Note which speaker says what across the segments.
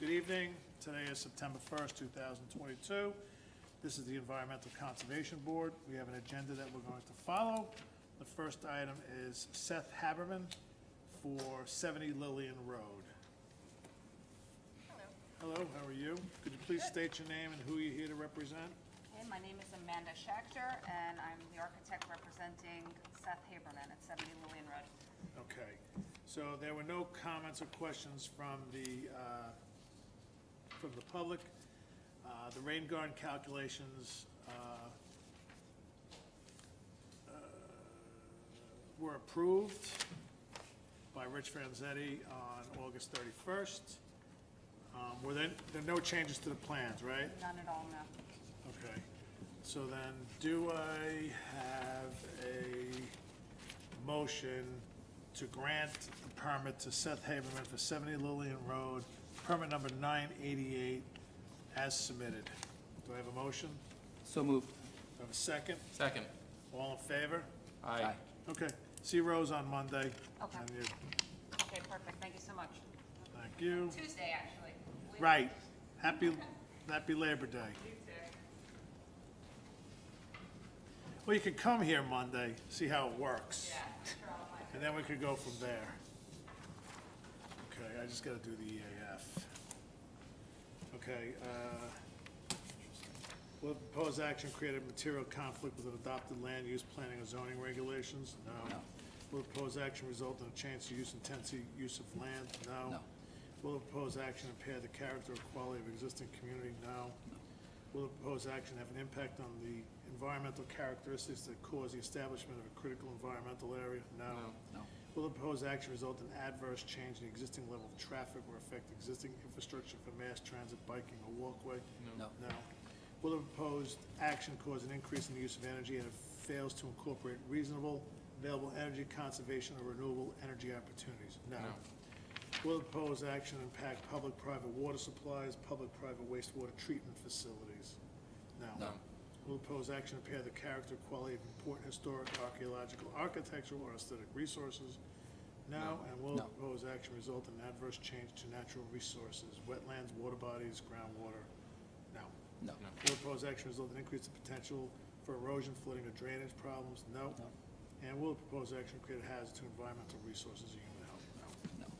Speaker 1: Good evening. Today is September 1st, 2022. This is the Environmental Conservation Board. We have an agenda that we're going to follow. The first item is Seth Haberman for 70 Lillian Road.
Speaker 2: Hello.
Speaker 1: Hello, how are you? Could you please state your name and who you're here to represent?
Speaker 2: Okay, my name is Amanda Schachter, and I'm the architect representing Seth Haberman at 70 Lillian Road.
Speaker 1: Okay, so there were no comments or questions from the public. The rain garden calculations were approved by Rich Vanzetti on August 31st. Were there are no changes to the plans, right?
Speaker 2: None at all, no.
Speaker 1: Okay, so then do I have a motion to grant the permit to Seth Haberman for 70 Lillian Road, permit number 988, as submitted? Do I have a motion?
Speaker 3: So moved.
Speaker 1: Do I have a second?
Speaker 4: Second.
Speaker 1: All in favor?
Speaker 4: Aye.
Speaker 1: Okay, see Rose on Monday.
Speaker 2: Okay.
Speaker 1: And you-
Speaker 2: Okay, perfect, thank you so much.
Speaker 1: Thank you.
Speaker 2: Tuesday, actually.
Speaker 1: Right, happy Labor Day. Well, you could come here Monday, see how it works.
Speaker 2: Yeah, sure, I'll find
Speaker 1: And then we could go from there. Okay, I just gotta do the EAF. Okay, will the proposed action create a material conflict with an adopted land use planning or zoning regulations? No.
Speaker 3: No.
Speaker 1: Will the proposed action result in a change to use intensity, use of land? No.
Speaker 3: No.
Speaker 1: Will the proposed action impair the character or quality of existing community? No. Will the proposed action have an impact on the environmental characteristics that cause the establishment of a critical environmental area? No.
Speaker 3: No.
Speaker 1: Will the proposed action result in adverse change in the existing level of traffic or affect existing infrastructure for mass transit, biking, or walkway?
Speaker 3: No.
Speaker 1: No. Will the proposed action cause an increase in the use of energy and it fails to incorporate reasonable, available energy conservation or renewable energy opportunities? No.
Speaker 4: No.
Speaker 1: Will the proposed action impact public-private water supplies, public-private wastewater treatment facilities? No.
Speaker 4: No.
Speaker 1: Will the proposed action impair the character, quality of important historic, archaeological, architectural, or aesthetic resources? No.
Speaker 4: No.
Speaker 1: And will the
Speaker 3: No.
Speaker 1: proposed action result in adverse change to natural resources, wetlands, water bodies, groundwater? No.
Speaker 3: No.
Speaker 4: No.
Speaker 1: Will the proposed action result in increased potential for erosion, flooding, or drainage problems? No.
Speaker 3: No.
Speaker 1: And will the proposed action create a hazard to environmental resources or human health? No.
Speaker 3: No.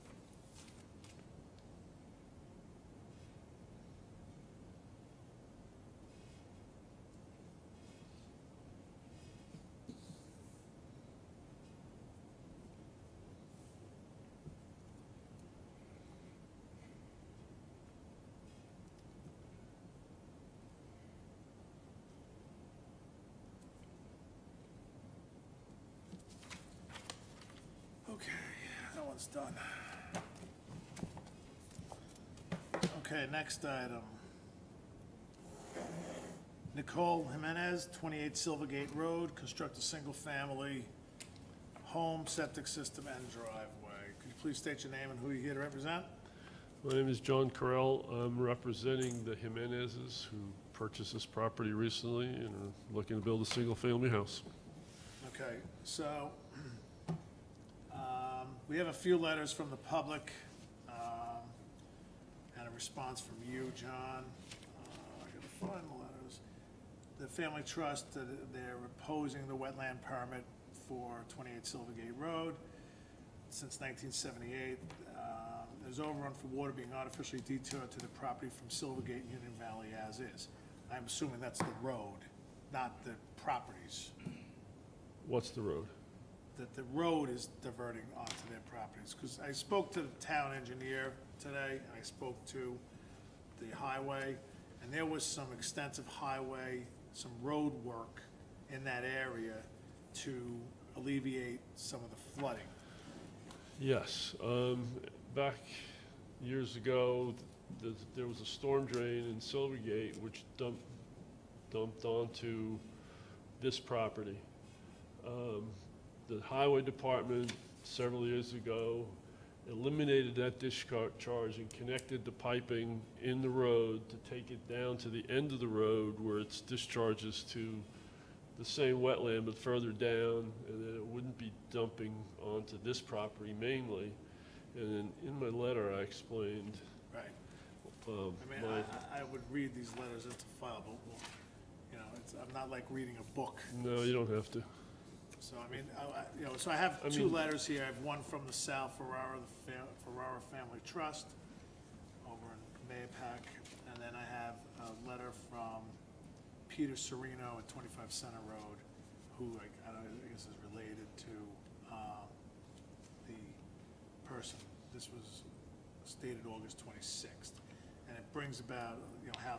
Speaker 1: Okay, that one's done. Okay, next item. Nicole Jimenez, 28 Silvergate Road, construct a single-family home, septic system, and driveway. Could you please state your name and who you're here to represent?
Speaker 5: My name is John Carell. I'm representing the Jimenezes who purchased this property recently and are looking to build a single-family house.
Speaker 1: Okay, so, we have a few letters from the public, and a response from you, John. I gotta find the letters. The Family Trust, they're opposing the wetland permit for 28 Silvergate Road since 1978. There's overrun for water being artificially detoured to the property from Silvergate Union Valley as is. I'm assuming that's the road, not the properties.
Speaker 5: What's the road?
Speaker 1: That the road is diverting onto their properties. Because I spoke to the town engineer today, and I spoke to the highway, and there was some extensive highway, some road work in that area to alleviate some of the flooding.
Speaker 5: Yes. Back years ago, there was a storm drain in Silvergate which dumped onto this property. The highway department several years ago eliminated that discharge and connected the piping in the road to take it down to the end of the road where it discharges to the same wetland but further down, and then it wouldn't be dumping onto this property mainly. And then in my letter, I explained
Speaker 1: Right. I mean, I would read these letters into file, but, you know, I'm not like reading a book.
Speaker 5: No, you don't have to.
Speaker 1: So, I mean, you know, so I have two letters here. I have one from the Sal Ferrara, Ferrara Family Trust over in Mayapack. And then I have a letter from Peter Serino at 25 Center Road, who I guess is related to the person. This was dated August 26th. And it brings about, you know, how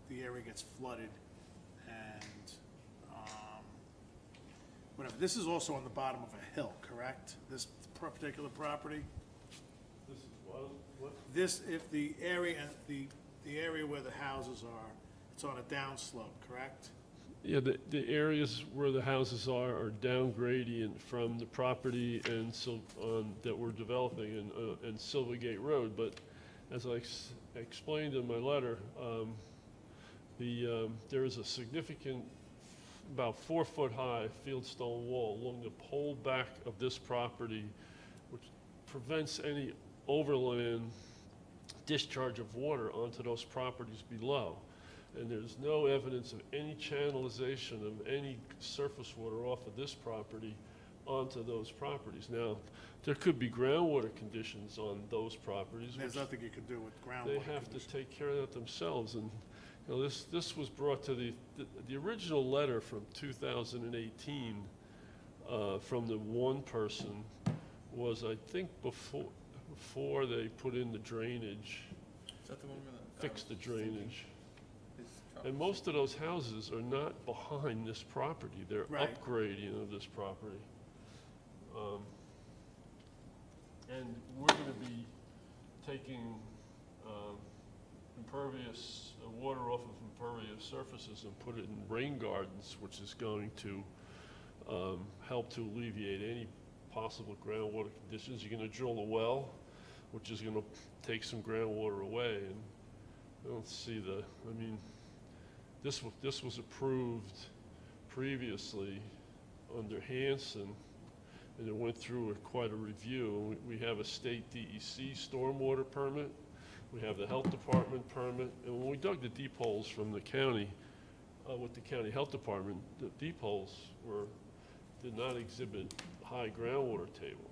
Speaker 1: the area gets flooded and whatever. This is also on the bottom of a hill, correct? This particular property?
Speaker 5: This is what?
Speaker 1: This, if the area where the houses are, it's on a downslope, correct?
Speaker 5: Yeah, the areas where the houses are down gradient from the property and that we're developing in Silvergate Road. But as I explained in my letter, there is a significant, about 4-foot high fieldstone wall along the whole back of this property, which prevents any overland discharge of water onto those properties below. And there's no evidence of any channelization of any surface water off of this property onto those properties. Now, there could be groundwater conditions on those properties.
Speaker 1: There's
Speaker 5: which
Speaker 1: nothing you can do with groundwater.
Speaker 5: they have to take care of that themselves. And you know, this was brought to the original letter from 2018 from the one person was, I think, before they put in the drainage,
Speaker 3: Is that the one where the guy
Speaker 5: fix the
Speaker 3: was sinking
Speaker 5: drainage.
Speaker 3: his truck?
Speaker 5: And most of those houses are not behind this property. They're
Speaker 1: Right.
Speaker 5: upgrading of this property. And we're gonna be taking impervious, water off of impervious surfaces and put it in rain gardens, which is going to help to alleviate any possible groundwater conditions. You're gonna drill a well, which is gonna take some groundwater away, and I don't see this was approved previously under Hanson, and it went through quite a review. We have a state DEC stormwater permit, we have the health department permit, and when we dug the deep holes from the county, with the county health department, the deep holes did not exhibit high groundwater table.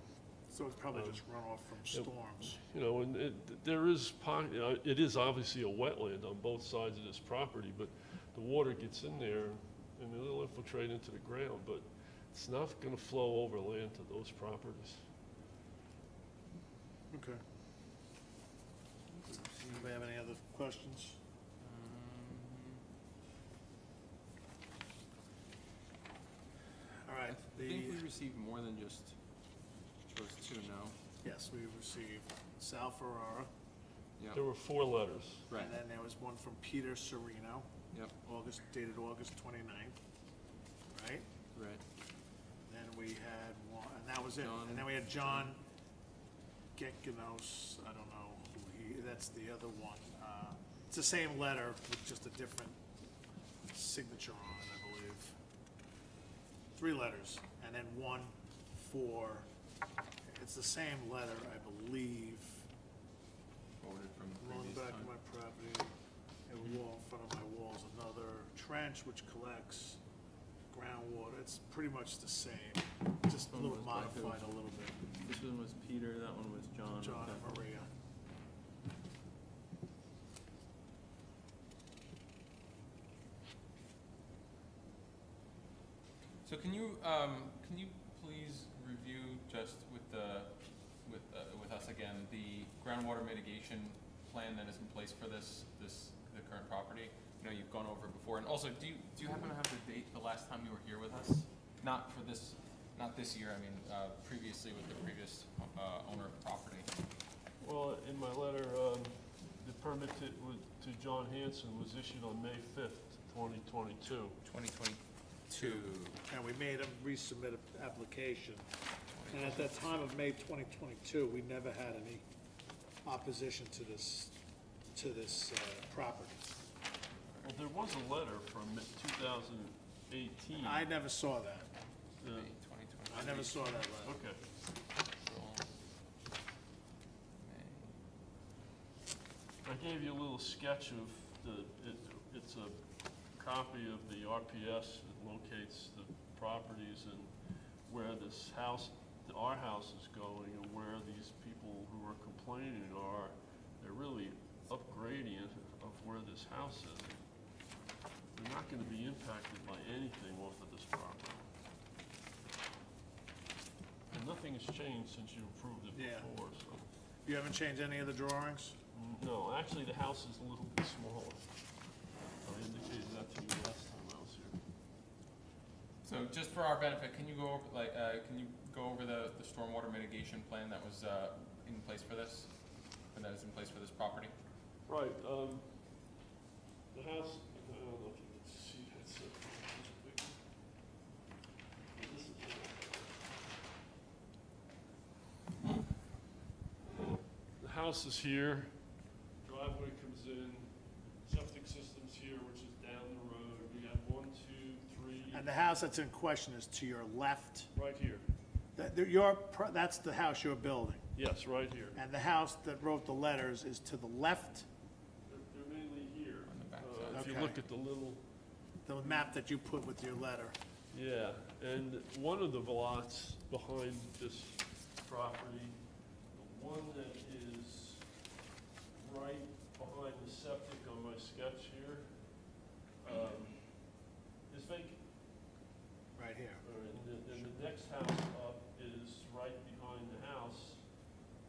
Speaker 1: So it's probably just runoff from storms.
Speaker 5: You know, and it is obviously a wetland on both sides of this property, but the water gets in there and it'll infiltrate into the ground, but it's not gonna flow over land to those properties.
Speaker 1: Okay. Anybody have any other questions? All right,
Speaker 3: I think we received more than just those two, no?
Speaker 1: yes, we received Sal Ferrara,
Speaker 5: There were 4 letters.
Speaker 3: Right,
Speaker 1: and then there was one from Peter Serino,
Speaker 3: yep,
Speaker 1: dated August 29th, right?
Speaker 3: right.
Speaker 1: Then we had one, and that was it.
Speaker 3: John-
Speaker 1: And then we had John Gekinos, I don't know that's the other one. It's the same letter with just a different signature on it, I believe. 3 letters, and then one for, it's the same letter, I believe.
Speaker 3: Forwarded from
Speaker 1: Along
Speaker 3: previous
Speaker 1: the back
Speaker 3: time.
Speaker 1: of my property, a wall in front of my walls, another trench which collects groundwater. It's pretty much the same, just a
Speaker 3: One
Speaker 1: little
Speaker 3: was back of-
Speaker 1: modified a little bit.
Speaker 3: This one was Peter, that one was John.
Speaker 1: John
Speaker 3: okay.
Speaker 1: and Maria.
Speaker 3: So can you please review just with us again, the groundwater mitigation plan that is in place for the current property? You know, you've gone over it before, and also, do you happen to have the date, the last time you were here with us? Not this year, I mean, previously with the previous owner of the property.
Speaker 5: Well, in my letter, the permit to John Hanson was issued on May 5th, 2022.
Speaker 3: 2022.
Speaker 1: And we made him resubmit an application. And at that time of May 2022, we never had any opposition to this property.
Speaker 5: Well, there was a letter from 2018.
Speaker 1: I never saw that.
Speaker 5: Uh,
Speaker 3: May 2022.
Speaker 1: I never saw that letter.
Speaker 3: April, May.
Speaker 5: I gave you a little sketch of it's a copy of the RPS that locates the properties and where this house, our house is going, and where these people who are complaining are. They're really up gradient of where this house is. They're not gonna be impacted by anything off of this property. And nothing has changed since you approved it
Speaker 1: Yeah.
Speaker 5: before, so.
Speaker 1: You haven't changed any of the drawings?
Speaker 5: No, actually, the house is a little bit smaller. I indicated that to you last time I was here.
Speaker 3: So just for our benefit, can you go over, the stormwater mitigation plan that was, in place for this? And that is in place for this property?
Speaker 5: Right, the house, I don't know if you can see, it's a big, this is the house is here, driveway comes in, septic system's here, which is down the road. We have 1, 2, 3.
Speaker 1: And the house that's in question is to your left?
Speaker 5: Right here,
Speaker 1: That's the house you're building?
Speaker 5: yes, right here.
Speaker 1: And the house that wrote the letters is to the left?
Speaker 5: They're mainly here.
Speaker 3: On the back
Speaker 5: If you
Speaker 1: side.
Speaker 5: look
Speaker 1: Okay.
Speaker 5: at the little,
Speaker 1: The map that you put with your letter?
Speaker 5: yeah, and one of the lots behind this property, the one that is right behind the septic on my sketch here, is vacant.
Speaker 1: Right here.
Speaker 5: And the next house up is right behind the house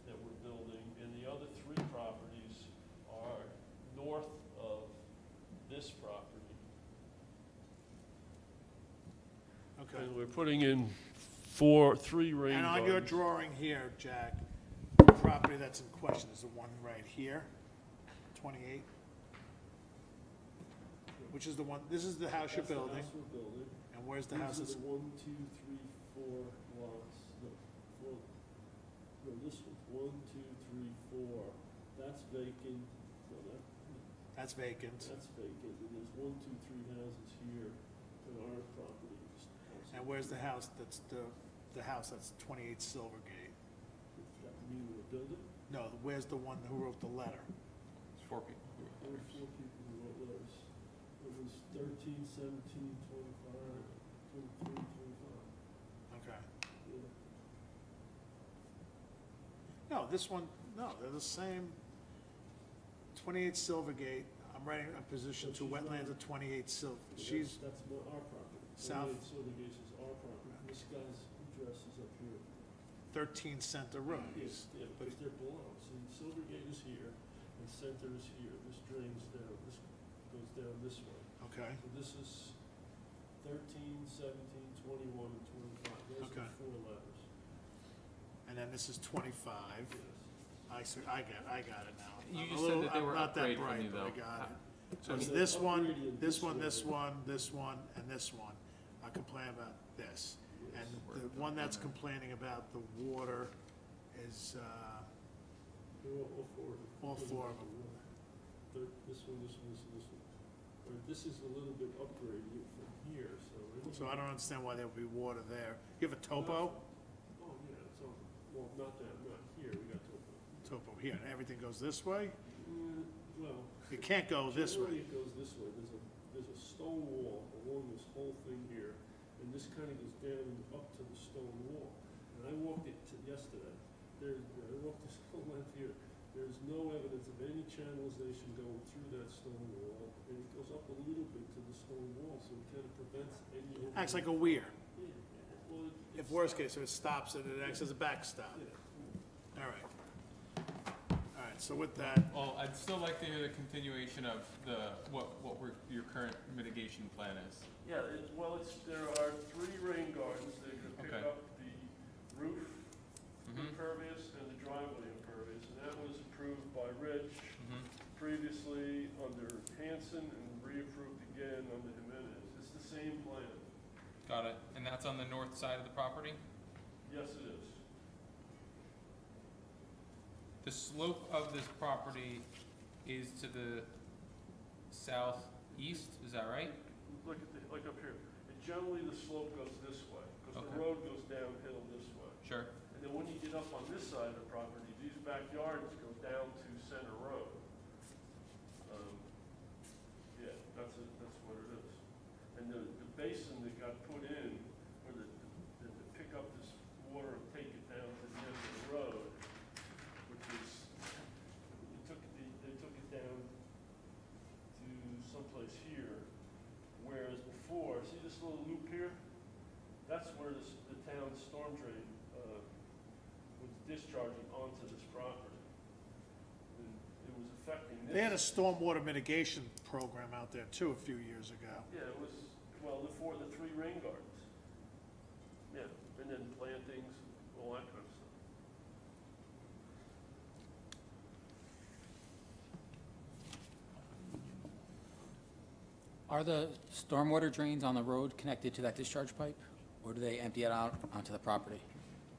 Speaker 5: that we're building, and the other 3 properties are north of this property.
Speaker 1: Okay.
Speaker 5: And we're putting in 3 rain
Speaker 1: And on your
Speaker 5: gardens.
Speaker 1: drawing here, Jack, the property that's in question is the one right here, 28? Which is the one, this is the house you're
Speaker 5: That's the
Speaker 1: building,
Speaker 5: house we're building.
Speaker 1: and where's the house
Speaker 5: These
Speaker 1: that's,
Speaker 5: are the 1, 2, 3, 4 lots. No, this one, 1, 2, 3, 4. That's vacant. No,
Speaker 1: that's vacant?
Speaker 5: that's vacant. And there's 1, 2, 3 houses here on our property.
Speaker 1: And where's the house that's the house that's 28 Silvergate?
Speaker 5: That mean we're building?
Speaker 1: No, where's the one who wrote the letter?
Speaker 3: It's 4 people.
Speaker 5: There were 4 people who wrote letters. It was 13, 17, 25, 23, 25.
Speaker 1: Okay.
Speaker 5: Yeah.
Speaker 1: No, this one, no, they're the same. 28 Silvergate, I'm writing a position to wetlands of 28 she's,
Speaker 5: That's our property.
Speaker 1: South.
Speaker 5: Silvergate is our property. This guy's address is up here.
Speaker 1: 13 Center Road.
Speaker 5: Yes, yeah, because they're below. See, Silvergate is here, and Center is here. This drains down, this goes down this way.
Speaker 1: Okay,
Speaker 5: So this is 13, 17, 21, and 25. Those
Speaker 1: Okay.
Speaker 5: are the 4 letters.
Speaker 1: and then this is 25.
Speaker 5: Yes.
Speaker 1: I got it now.
Speaker 3: You
Speaker 1: I'm
Speaker 3: just
Speaker 1: a little-
Speaker 3: said that they were
Speaker 1: I'm not that
Speaker 3: upgrade from
Speaker 1: bright,
Speaker 3: you,
Speaker 1: but I
Speaker 3: though.
Speaker 1: got it. So
Speaker 5: And
Speaker 1: it's
Speaker 5: the
Speaker 1: this one,
Speaker 5: upgradient
Speaker 1: this
Speaker 5: this
Speaker 1: one,
Speaker 5: way.
Speaker 1: this one, this one, and this one. I complain about this. And the one that's complaining about the water is,
Speaker 5: They're all 4.
Speaker 1: All 4 of them.
Speaker 5: This one, this one, this one, this one. Or this is a little bit upgraded from here, so.
Speaker 1: so I don't understand why there would be water there. You have a topo?
Speaker 5: Oh, yeah, it's on, well, not here, we got topo.
Speaker 1: Topo here, and everything goes this way?
Speaker 5: Well.
Speaker 1: It can't go this
Speaker 5: Generally,
Speaker 1: way.
Speaker 5: it goes this way. There's a stone wall along this whole thing here, and this kind of goes down and up to the stone wall. And I walked it yesterday. I walked this whole length here. There's no evidence of any channelization going through that stone wall, and it goes up a little bit to the stone wall, so it kind of prevents any.
Speaker 1: Acts like a weir.
Speaker 5: Yeah, well,
Speaker 1: If worst case, if it stops it, it acts as a backstop.
Speaker 5: Yeah.
Speaker 1: All right. All right, so with that,
Speaker 3: Well, I'd still like to hear the continuation of your current mitigation plan is.
Speaker 5: Yeah, there are 3 rain gardens. They could pick
Speaker 3: Okay.
Speaker 5: up the roof
Speaker 3: Mhm.
Speaker 5: impervious and the driveway impervious, and that was approved by Rich
Speaker 3: Mhm.
Speaker 5: previously under Hanson and reapproved again under Jimenez. It's the same plan.
Speaker 3: Got it. And that's on the north side of the property?
Speaker 5: Yes, it is.
Speaker 3: The slope of this property is to the southeast, is that right?
Speaker 5: Look up here. Generally, the slope goes this way, because the
Speaker 3: Okay.
Speaker 5: road goes downhill this way.
Speaker 3: Sure.
Speaker 5: And then when you get up on this side of the property, these backyards go down to Center Road. basin that got put in, or to pick up this water and take it down to the end of the road, which is, they took it down to someplace here, whereas before, see this little loop here? That's where the town's storm drain was discharging onto this property. And it was affecting this.
Speaker 1: They had a stormwater mitigation program out there too a few years ago.
Speaker 5: Yeah, it was, well, before the 3 rain gardens. Yeah, and then plantings, all that kind of stuff.
Speaker 4: Are the stormwater drains on the road connected to that discharge pipe, or do they empty it out onto the property?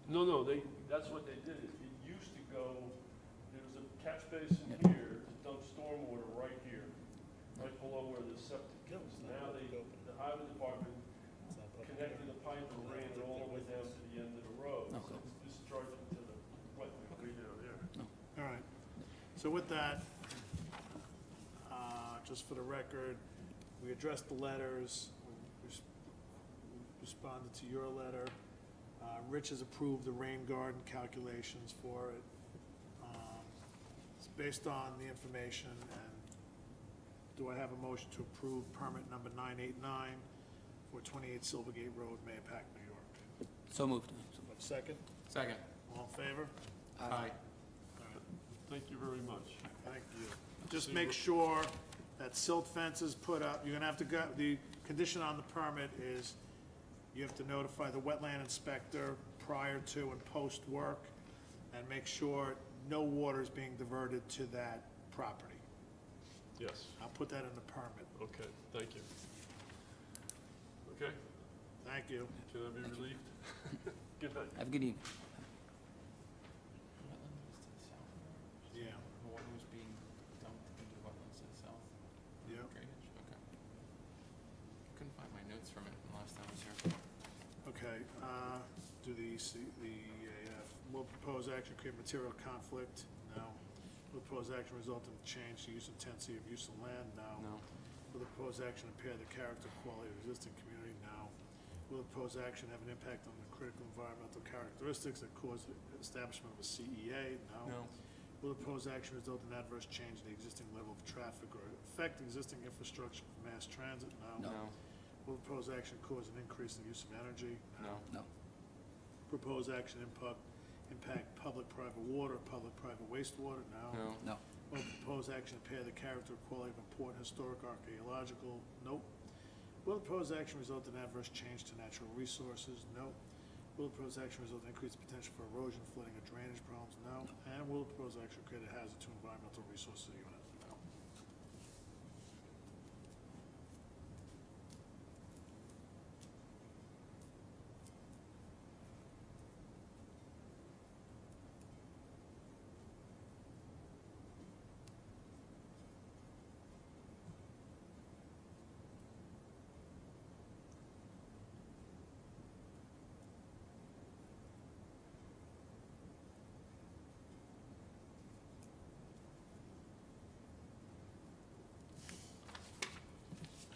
Speaker 5: No, that's what they did. It used to go, there was a catch basin
Speaker 4: Yeah.
Speaker 5: here to dump stormwater right here, right below where the septic is. Now the highway department connected the pipe and ran it all the way down to the end of the road. So
Speaker 4: Okay.
Speaker 5: it's discharging to the wetland way down there.
Speaker 1: All right. So with that, just for the record, we addressed the letters, we responded to your letter. Rich has approved the rain garden calculations for it. It's based on the information, and do I have a motion to approve permit number 989 for 28 Silvergate Road, Mayapack, New York?
Speaker 4: So moved.
Speaker 1: Second?
Speaker 3: Second.
Speaker 1: All in favor?
Speaker 3: Aye.
Speaker 1: All right,
Speaker 5: Thank you very much.
Speaker 1: thank you. Just make sure that silt fence is put up. You're gonna have to go, the condition on the permit is you have to notify the wetland inspector prior to and post work, and make sure no water is being diverted to that property.
Speaker 5: Yes,
Speaker 1: I'll put that in the permit.
Speaker 5: okay, thank you. Okay,
Speaker 1: Thank you.
Speaker 5: can I be relieved? Good night.
Speaker 4: Have a good evening.
Speaker 1: Yeah,
Speaker 3: The water was being dumped into the wetlands to the south
Speaker 1: yeah.
Speaker 3: drainage, okay. Couldn't find my notes from it from last time I was here.
Speaker 1: Okay, do the EAF, will proposed action create material conflict? No. Will proposed action result in change to use intensity of use of land? No.
Speaker 3: No.
Speaker 1: Will the proposed action impair the character, quality of the existing community? No. Will the proposed action have an impact on the critical environmental characteristics that cause the establishment of a CEA? No.
Speaker 3: No.
Speaker 1: Will the proposed action result in adverse change in the existing level of traffic or affect existing infrastructure for mass transit? No.
Speaker 3: No.
Speaker 1: Will the proposed action cause an increase in the use of energy?
Speaker 3: No.
Speaker 4: No.
Speaker 1: Proposed action impact public-private water, public-private wastewater? No.
Speaker 3: No.
Speaker 4: No.
Speaker 1: Will the proposed action impair the character or quality of important historic archaeological? Nope. Will the proposed action result in adverse change to natural resources? Nope. Will the proposed action result in increased potential for erosion, flooding, or drainage problems? No. And will the proposed action create a hazard to environmental resources of the unit? No.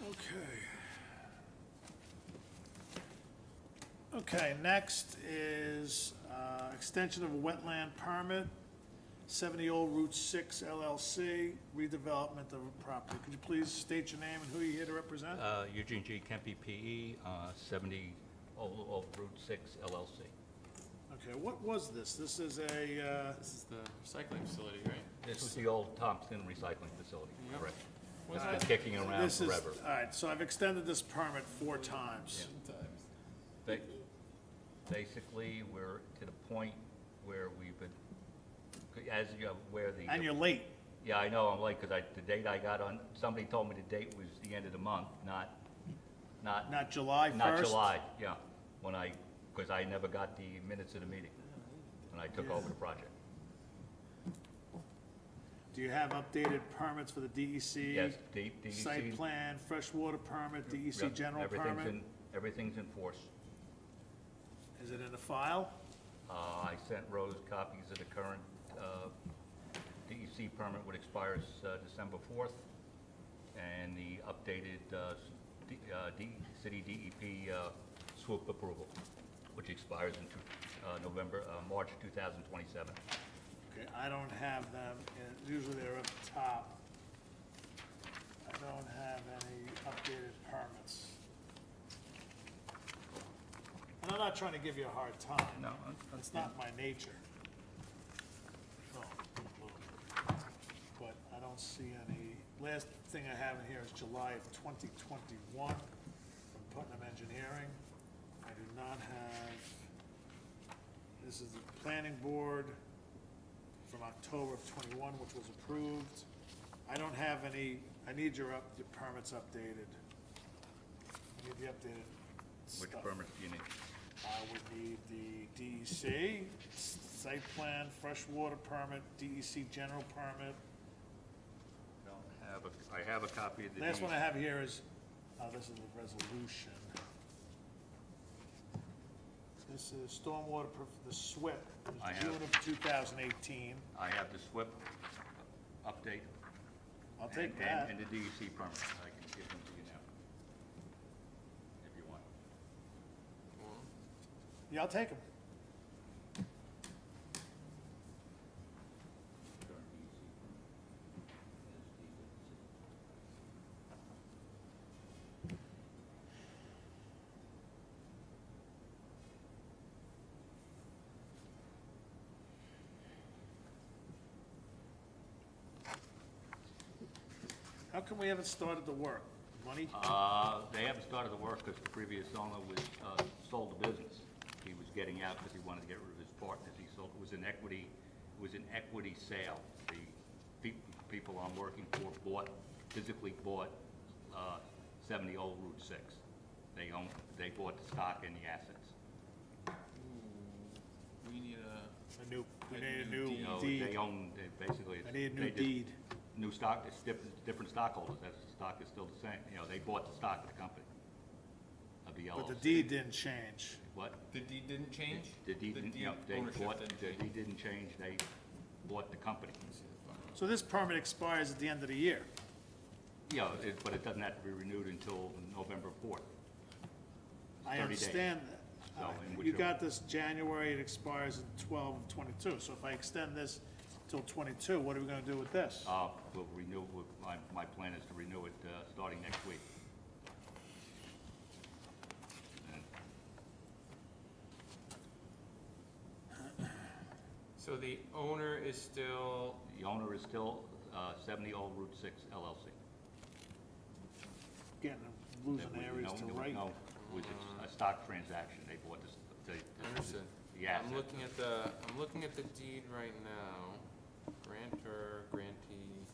Speaker 1: Okay. Okay, next is extension of a wetland permit, 70 Old Route 6 LLC, redevelopment of a property. Could you please state your name and who you're here to represent?
Speaker 6: Eugene G. Kempe, PE, 70 Old Route 6 LLC.
Speaker 1: Okay, what was this? This is a,
Speaker 3: This is the recycling facility, right?
Speaker 6: This was the old Thompson Recycling Facility,
Speaker 3: Yep.
Speaker 6: correct?
Speaker 3: Was
Speaker 6: It's
Speaker 3: that?
Speaker 6: been kicking around
Speaker 1: this is,
Speaker 6: forever.
Speaker 1: all right, so I've extended this permit 4 times.
Speaker 3: Times.
Speaker 6: Ba- Basically, we're to the point where we've been, as you're aware, the...
Speaker 1: And you're late.
Speaker 6: Yeah, I know, I'm late, because the date I got on, somebody told me the date was the end of the month, not
Speaker 1: Not July 1st?
Speaker 6: Not July, yeah, because I never got the minutes of the meeting when I took over the project.
Speaker 1: Do you have updated permits for the DEC?
Speaker 6: Yes, DEC.
Speaker 1: Site plan, freshwater permit, DEC
Speaker 6: Yep,
Speaker 1: general
Speaker 6: everything's
Speaker 1: permit?
Speaker 6: Everything's in force.
Speaker 1: Is it in the file?
Speaker 6: I sent Rose copies of the current DEC permit, which expires December 4th, and the updated city DEP swoop approval, which expires in March 2027.
Speaker 1: Okay, I don't have them, and usually they're up top. I don't have any updated permits. And I'm not trying to give you a hard time.
Speaker 6: No,
Speaker 1: It's not my nature. No, but I don't see any, last thing I have in here is July of 2021 from Putnam Engineering. I do not have, this is the planning board from October of '21, which was approved. I don't have any, I need your permits updated. I need the updated
Speaker 6: Which
Speaker 1: stuff.
Speaker 6: permits do you need?
Speaker 1: I would need the DEC, site plan, freshwater permit, DEC general permit.
Speaker 6: I have a copy of the
Speaker 1: Last
Speaker 6: deed.
Speaker 1: one I have here is, this is the resolution. This is stormwater, the SWIP,
Speaker 6: I
Speaker 1: is
Speaker 6: have-
Speaker 1: June of 2018.
Speaker 6: I have the SWIP update.
Speaker 1: I'll take
Speaker 6: and-
Speaker 1: that.
Speaker 6: And the DEC permit. I can give them to you now, if you want.
Speaker 1: Yeah, I'll take them. How come we haven't started the work? Money?
Speaker 6: They haven't started the work because the previous owner sold the business. He was getting out because he wanted to get rid of his partners. He sold, it was an equity sale. The people I'm working for physically bought 70 Old Route 6. They bought the stock and the assets.
Speaker 3: We need
Speaker 1: We need a new
Speaker 6: You know,
Speaker 1: deed.
Speaker 6: basically.
Speaker 1: I need a new
Speaker 6: they just-
Speaker 1: deed.
Speaker 6: New stock, it's different stockholders. That stock is still the same. You know, they bought the stock of the company, of the LLC.
Speaker 1: But the deed didn't change.
Speaker 6: What?
Speaker 3: the deed didn't change?
Speaker 6: The deed, you know, they
Speaker 3: ownership
Speaker 6: bought,
Speaker 3: didn't
Speaker 6: the
Speaker 3: change.
Speaker 6: deed didn't change. They bought the company.
Speaker 1: So this permit expires at the end of the year.
Speaker 6: Yeah, but it doesn't have to be renewed until November 4th.
Speaker 1: I
Speaker 6: 30 days.
Speaker 1: understand that.
Speaker 6: So, in which
Speaker 1: You
Speaker 6: it-
Speaker 1: got this January, it expires in 12 of 22. So if I extend this till 22, what are we gonna do with this?
Speaker 6: We'll renew, my plan is to renew it starting next week. And
Speaker 3: So the owner is still,
Speaker 6: the owner is still 70 Old Route 6 LLC.
Speaker 1: Getting, losing
Speaker 6: There was
Speaker 1: areas
Speaker 6: no-
Speaker 1: to
Speaker 6: there was
Speaker 1: right.
Speaker 6: no- It was a stock transaction. They bought this,
Speaker 3: understood.
Speaker 6: the asset.
Speaker 3: I'm looking at the deed right now. Grantor, grantee,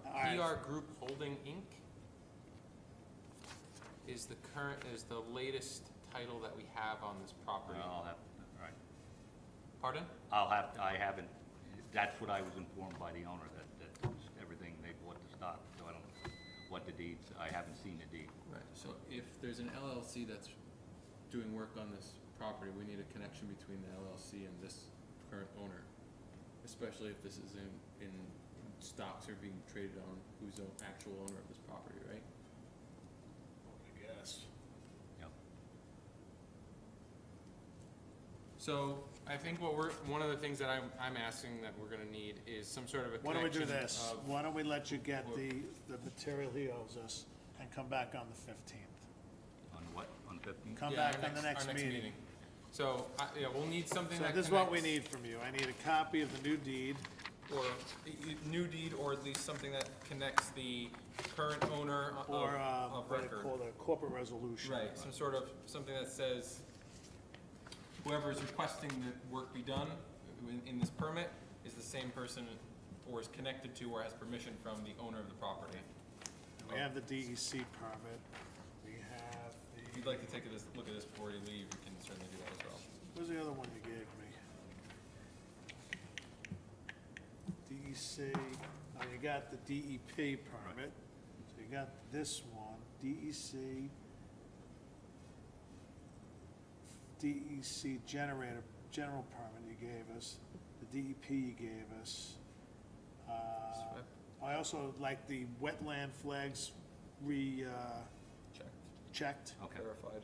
Speaker 1: right.
Speaker 3: PR Group Holding Inc. is the latest title that we have on this property.
Speaker 6: I'll have, right.
Speaker 3: Pardon?
Speaker 6: I haven't, that's what I was informed by the owner, that was everything, they bought the stock, so I don't know what the deeds, I haven't seen the deed.
Speaker 3: Right, so if there's an LLC that's doing work on this property, we need a connection between the LLC and this current owner, especially if this is in stocks are being traded on who's the actual owner of this property, right?
Speaker 1: I guess.
Speaker 6: Yep.
Speaker 3: So I think one of the things that I'm asking that we're gonna need is some sort of a
Speaker 1: Why don't we do
Speaker 3: connection
Speaker 1: this?
Speaker 3: of-
Speaker 1: Why don't we let you get the material he owes us and come back on the 15th?
Speaker 6: On what, on 15th?
Speaker 1: Come
Speaker 3: Yeah,
Speaker 1: back
Speaker 3: our
Speaker 1: on the next
Speaker 3: our
Speaker 1: meeting.
Speaker 3: So, yeah, we'll need something
Speaker 1: So
Speaker 3: that
Speaker 1: this is what we
Speaker 3: connects-
Speaker 1: need from you. I need a copy of the new deed.
Speaker 3: Or new deed, or at least something that connects the current owner
Speaker 1: Or,
Speaker 3: of
Speaker 1: what they
Speaker 3: record.
Speaker 1: call the corporate resolution.
Speaker 3: Right, some sort of, something that says whoever is requesting the work be done in this permit is the same person or is connected to or has permission from the owner of the property.
Speaker 1: We have the DEC permit. We have
Speaker 3: If
Speaker 1: the,
Speaker 3: you'd like to take a look at this before you leave, you can certainly do that as well.
Speaker 1: where's the other one you gave me? DEC, oh, you got the DEP permit. So you got this one, DEC, DEC generator, general permit you gave us, the DEP you gave us.
Speaker 3: SWIP.
Speaker 1: I also like the wetland flags checked.
Speaker 6: Okay.
Speaker 3: Verified.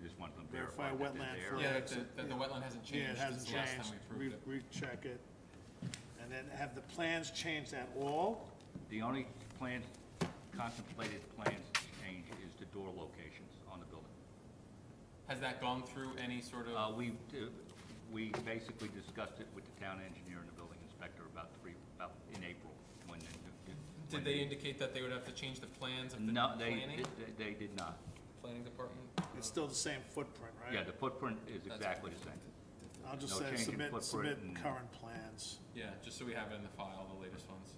Speaker 6: You just want them
Speaker 1: Verify
Speaker 6: verified that
Speaker 1: wetland
Speaker 6: they're
Speaker 1: flow.
Speaker 6: there.
Speaker 3: Yeah, that the wetland hasn't
Speaker 1: Yeah,
Speaker 3: changed
Speaker 1: it hasn't
Speaker 3: since the last time
Speaker 1: changed.
Speaker 3: we approved it.
Speaker 1: Recheck it. And then have the plans changed at all?
Speaker 6: The only plans, contemplated plans change is the door locations on the building.
Speaker 3: Has that gone through any sort of,
Speaker 6: We basically discussed it with the town engineer and the building inspector about in April, when
Speaker 3: did they indicate that they would have to change the plans of the
Speaker 6: No,
Speaker 3: planning?
Speaker 6: they did not.
Speaker 3: Planning department?
Speaker 1: It's still the same footprint, right?
Speaker 6: Yeah, the footprint is exactly the same.
Speaker 1: I'll just
Speaker 6: no
Speaker 1: say
Speaker 6: change in
Speaker 1: submit
Speaker 6: footprint and-
Speaker 1: current plans.
Speaker 3: Yeah, just so we have it in the file, the latest ones.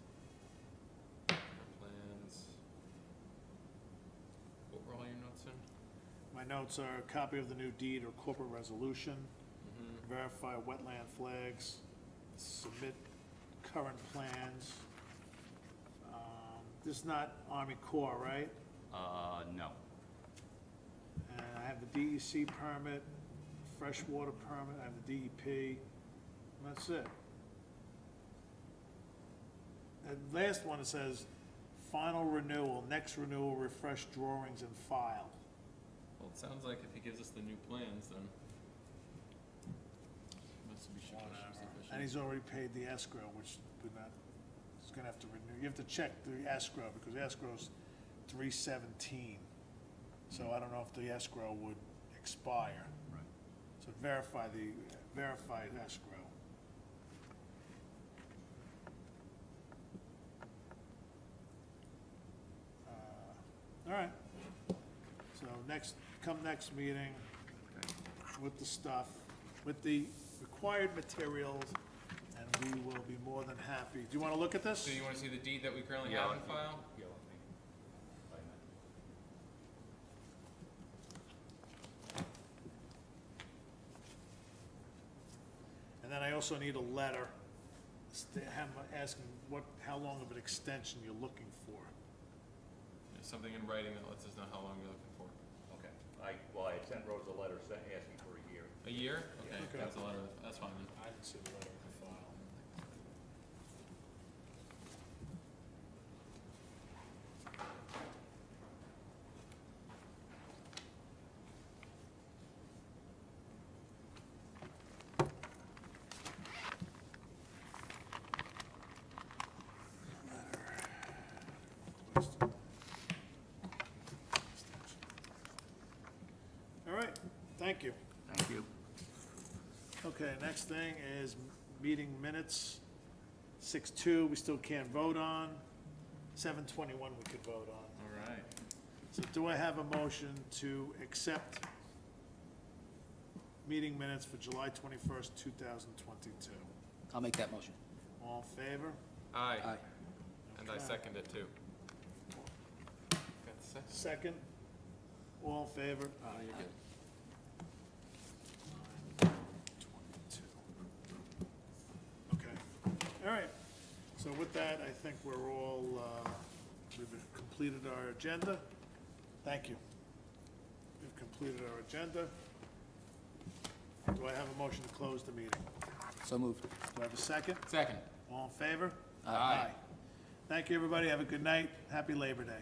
Speaker 3: Plans. What were all your notes in?
Speaker 1: My notes are a copy of the new deed or corporate resolution,
Speaker 3: Mm-hmm.
Speaker 1: verify wetland flags, submit current plans. This is not Army Corps, right?
Speaker 6: No.
Speaker 1: And I have the DEC permit, freshwater permit, I have the DEP, and that's it. And last one, it says, final renewal, next renewal, refresh drawings and file.
Speaker 3: Well, it sounds like if he gives us the new plans, then must be sufficient.
Speaker 1: And he's already paid the escrow, which would not, he's gonna have to renew, you have to check the escrow, because the escrow's 3/17. So I don't know if the escrow would expire.
Speaker 6: Right.
Speaker 1: So verify the, verified escrow. All right. So come next meeting with the stuff, with the required materials, and we will be more than happy. Do you want to look at this?
Speaker 3: So you wanna see the deed that we currently
Speaker 6: Yeah,
Speaker 3: have in file?
Speaker 6: Yeah, let me find that.
Speaker 1: And then I also need a letter, asking how long of an extension you're looking for.
Speaker 3: There's something in writing that lets us know how long you're looking for.
Speaker 6: Okay. I sent Rose a letter asking for a year.
Speaker 3: A year? Okay,
Speaker 1: Okay.
Speaker 3: that's a letter, that's fine then.
Speaker 1: I didn't see the letter in the file. All right, thank you.
Speaker 6: Thank you.
Speaker 1: Okay, next thing is meeting minutes. 6/2, we still can't vote on. 7/21, we could vote on.
Speaker 3: All right.
Speaker 1: So do I have a motion to accept meeting minutes for July 21st, 2022?
Speaker 4: I'll make that motion.
Speaker 1: All in favor?
Speaker 3: Aye.
Speaker 4: Aye.
Speaker 3: And I
Speaker 1: Okay.
Speaker 3: second it too. Got the second?
Speaker 1: Second? All in favor?
Speaker 3: Oh, you're good.
Speaker 1: 22. Okay, all right. So with that, I think we're all, we've completed our agenda. Thank you. We've completed our agenda. Do I have a motion to close the meeting?
Speaker 4: So moved.
Speaker 1: Do I have a second?
Speaker 3: Second.
Speaker 1: All in favor?
Speaker 3: Aye.
Speaker 1: Thank you, everybody. Have a good night. Happy Labor Day.